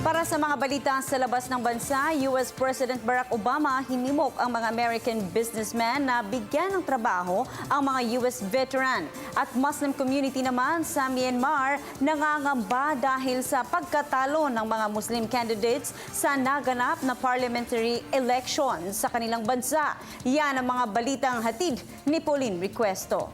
Para sa mga balita sa labas ng bansa, US President Barack Obama hinimok ang mga American businessmen na bigyan ng trabaho ang mga US veteran. At Muslim community naman sa Myanmar nangangamba dahil sa pagkatalo ng mga Muslim candidates sa naganap na parliamentary election sa kanilang bansa. Yan ang mga balitang hatid ni Pauline Requesto.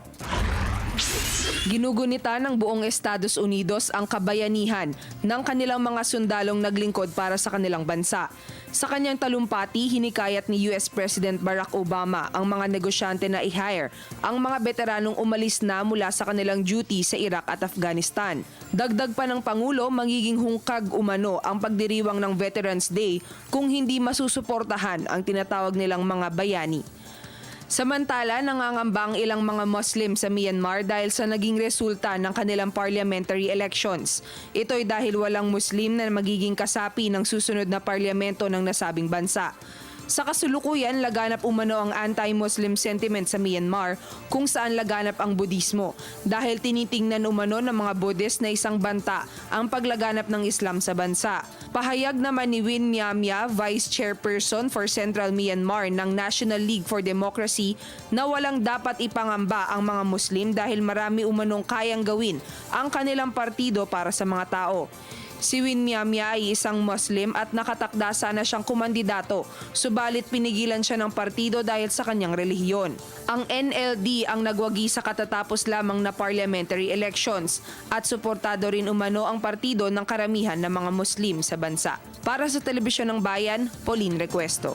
Ginugunita ng buong Estados Unidos ang kabayanihan ng kanilang mga sundalong naglingkod para sa kanilang bansa. Sa kanyang talumpati, hinikayat ni US President Barack Obama ang mga negosyante na i-hire ang mga veteranong umalis na mula sa kanilang duty sa Iraq at Afghanistan. Dagdag pa ng Pangulo, magiging hungkag umano ang pagdiriwang ng Veterans Day kung hindi masusuportahan ang tinatawag nilang mga bayani. Samantala, nangangamba ang ilang mga Muslim sa Myanmar dahil sa naging resulta ng kanilang parliamentary elections. Ito'y dahil walang Muslim na magiging kasapi ng susunod na parlamento ng nasabing bansa. Sa kasulukuyan, laganap umano ang anti-Muslim sentiment sa Myanmar kung saan laganap ang Budismo dahil tinitingnan umano ng mga Buddhist na isang banta ang paglaganap ng Islam sa bansa. Pahayag naman ni Win Myamya, Vice Chairperson for Central Myanmar ng National League for Democracy, na walang dapat ipangamba ang mga Muslim dahil marami umanong kayang gawin ang kanilang partido para sa mga tao. Si Win Myamya ay isang Muslim at nakatakda sana siyang kumandidato, subalit pinigilan siya ng partido dahil sa kanyang relihiyon. Ang NLD ang nagwagi sa katatapos lamang na parliamentary elections at suportado rin umano ang partido ng karamihan ng mga Muslim sa bansa. Para sa Telebisyon ng Bayan, Pauline Requesto.